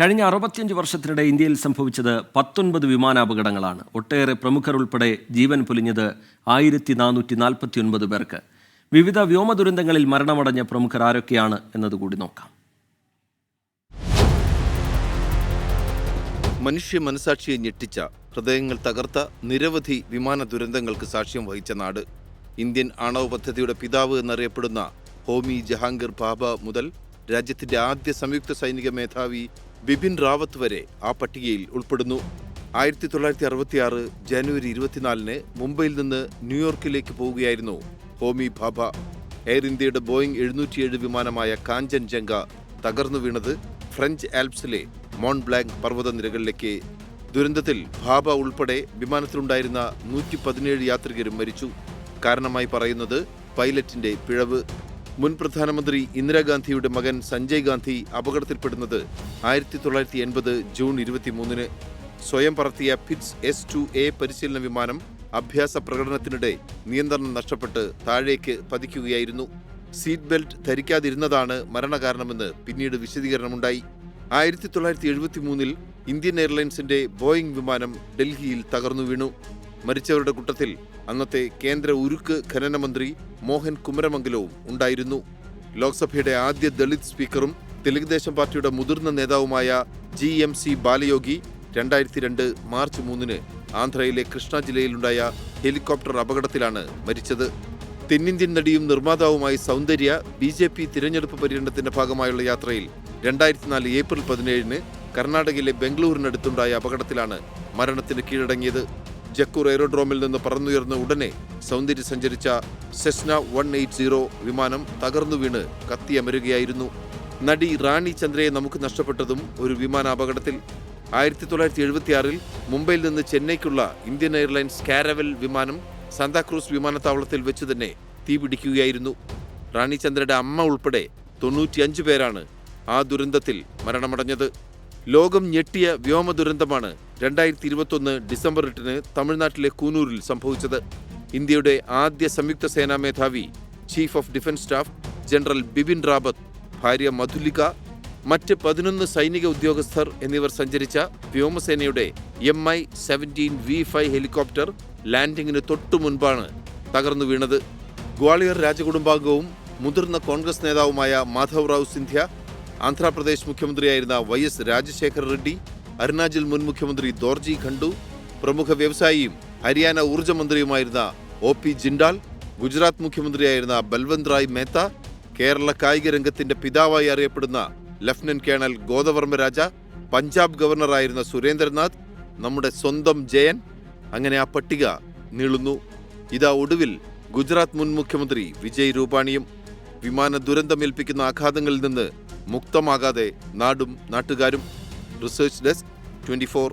കഴിഞ്ഞ 65 വർഷത്തിനിടെ ഇന്ത്യയിൽ സംഭവിച്ചത് 19 വിമാനാപകടങ്ങളാണ്. ഒട്ടേറെ പ്രമുഖർ ഉൾപ്പെടെ ജീവൻ പൊലിഞ്ഞത് 1449 പേർക്ക്. വിവിധ വ്യോമ ദുരന്തങ്ങളിൽ മരണമടഞ്ഞ പ്രമുഖർ ആരൊക്കെയാണ് എന്നതുകൂടി നോക്കാം. മനുഷ്യ മനസാക്ഷിയെ ഞെട്ടിച്ച, ഹൃദയങ്ങൾ തകർത്ത നിരവധി വിമാന ദുരന്തങ്ങൾക്ക് സാക്ഷ്യം വഹിച്ച നാട്. ഇന്ത്യൻ ആണവ പദ്ധതിയുടെ പിതാവ് എന്നറിയപ്പെടുന്ന ഹോമി ജഹാംഗീർ ഭാഭ മുതൽ രാജ്യത്തിന്റെ ആദ്യ സംയുക്ത സൈനിക മേധാവി ബിപിൻ റാവത്ത് വരെ ആ പട്ടികയിൽ ഉൾപ്പെടുന്നു. 1966 ജനുവരി 24 മുംബൈയിൽ നിന്ന് ന്യൂയോർക്കിലേക്ക് പോവുകയായിരുന്നു ഹോമി ഭാഭ. എയർ ഇന്ത്യയുടെ ബോയിങ് 707 വിമാനമായ കാഞ്ചൻജംഗ തകർന്നു വീണത് ഫ്രഞ്ച് ആൽപ്സിലെ മോൺബ്ലാങ്ക് പർവ്വതനിരകളിലേക്ക്. ദുരന്തത്തിൽ ഭാഭ ഉൾപ്പെടെ വിമാനത്തിലുണ്ടായിരുന്ന 117 യാത്രികരും മരിച്ചു. കാരണമായി പറയുന്നത് പൈലറ്റിന്റെ പിഴവ്. മുൻ പ്രധാനമന്ത്രി ഇന്ദിരാഗാന്ധിയുടെ മകൻ സഞ്ജയ് ഗാന്ധി അപകടത്തിൽപ്പെടുന്നത് 1980 ജൂൺ 23 സ്വയം പറത്തിയ പിറ്റ്സ് S-2A പരിശീലന വിമാനം അഭ്യാസ പ്രകടനത്തിനിടെ നിയന്ത്രണം നഷ്ടപ്പെട്ട് താഴേക്ക് പതിക്കുകയായിരുന്നു. സീറ്റ് ബെൽറ്റ് ധരിക്കാതിരുന്നതാണ് മരണകാരണമെന്ന് പിന്നീട് വിശദീകരണമുണ്ടായി. 1973 ഇന്ത്യൻ എയർലൈൻസിന്റെ ബോയിങ് വിമാനം ഡൽഹിയിൽ തകർന്നു വീണു. മരിച്ചവരുടെ കൂട്ടത്തിൽ അന്നത്തെ കേന്ദ്ര ഉരുക്ക് ഖനന മന്ത്രി മോഹൻ കുമരമംഗലവും ഉണ്ടായിരുന്നു. ലോക്സഭയുടെ ആദ്യ ദളിത് സ്പീക്കറും തെലുങ്ക് ദേശം പാർട്ടിയുടെ മുതിർന്ന നേതാവുമായ GMC ബാലയോഗി 2002 മാർച്ച് 3 ആന്ധ്രയിലെ കൃഷ്ണ ജില്ലയിലുണ്ടായ ഹെലികോപ്റ്റർ അപകടത്തിലാണ് മരിച്ചത്. തെന്നിന്ത്യൻ നടിയും നിർമ്മാതാവുമായി സൗന്ദര്യ BJP തിരഞ്ഞെടുപ്പ് പര്യടനത്തിന്റെ ഭാഗമായുള്ള യാത്രയിൽ 2004 ഏപ്രിൽ 17 കർണാടകയിലെ ബംഗളൂരിനടുത്തുണ്ടായ അപകടത്തിലാണ് മരണത്തിന് കീഴടങ്ങിയത്. ജക്കൂർ എയറോഡ്രോമിൽ നിന്ന് പറന്നുയർന്ന ഉടനെ സൗന്ദര്യ സഞ്ചരിച്ച സെസ്ന 180 വിമാനം തകർന്നു വീണ് കത്തിയമരുകയായിരുന്നു. നടി റാണി ചന്ദ്രയെ നമുക്ക് നഷ്ടപ്പെട്ടതും ഒരു വിമാനാപകടത്തിൽ. 1976 മുംബൈയിൽ നിന്ന് ചെന്നൈക്കുള്ള ഇന്ത്യൻ എയർലൈൻസ് കാരവൽ വിമാനം സാന്താക്രൂസ് വിമാനത്താവളത്തിൽ വെച്ച് തന്നെ തീപിടിക്കുകയായിരുന്നു. റാണി ചന്ദ്രയുടെ അമ്മ ഉൾപ്പെടെ 95 പേരാണ് ആ ദുരന്തത്തിൽ മരണമടഞ്ഞത്. ലോകം ഞെട്ടിയ വ്യോമ ദുരന്തമാണ് 2021 ഡിസംബർ 8 തമിഴ്നാട്ടിലെ കൂനൂരിൽ സംഭവിച്ചത്. ഇന്ത്യയുടെ ആദ്യ സംയുക്ത സേനാ മേധാവി chief of defence staff general Bipin Rawat, ഭാര്യ മധുലിക, മറ്റ് 11 സൈനിക ഉദ്യോഗസ്ഥർ എന്നിവർ സഞ്ചരിച്ച വ്യോമസേനയുടെ Mi-17 V5 ഹെലികോപ്റ്റർ ലാൻഡിങ്ങിന് തൊട്ടു മുൻപാണ് തകർന്നു വീണത്. ഗ്വാളിയർ രാജകുടുംബാംഗവും മുതിർന്ന കോൺഗ്രസ് നേതാവുമായ മാധവ് റാവു സിന്ധ്യ, ആന്ധ്രാപ്രദേശ് മുഖ്യമന്ത്രിയായിരുന്ന YS രാജശേഖർ റെഡ്ഡി, അരുണാചൽ മുൻ മുഖ്യമന്ത്രി ദോർജി ഖണ്ഡു, പ്രമുഖ വ്യവസായിയും ഹരിയാന ഊർജ്ജ മന്ത്രിയുമായിരുന്ന OP ജിൻഡാൽ, ഗുജറാത്ത് മുഖ്യമന്ത്രിയായിരുന്ന ബൽവന്ത് റായ് മേത്ത, കേരള കായിക രംഗത്തിന്റെ പിതാവായി അറിയപ്പെടുന്ന ലഫ്റ്റനന്റ് കേണൽ ഗോദവർമ്മ രാജ, പഞ്ചാബ് ഗവർണറായിരുന്ന സുരേന്ദ്രനാഥ്, നമ്മുടെ സ്വന്തം ജയൻ, അങ്ങനെ ആ പട്ടിക നീളുന്നു. ഇതാ ഒടുവിൽ ഗുജറാത്ത് മുൻ മുഖ്യമന്ത്രി വിജയ് രൂപാണിയും. വിമാന ദുരന്തമേൽപ്പിക്കുന്ന ആഘാതങ്ങളിൽ നിന്ന് മുക്തമാകാതെ നാടും നാട്ടുകാരും. Research desk 24.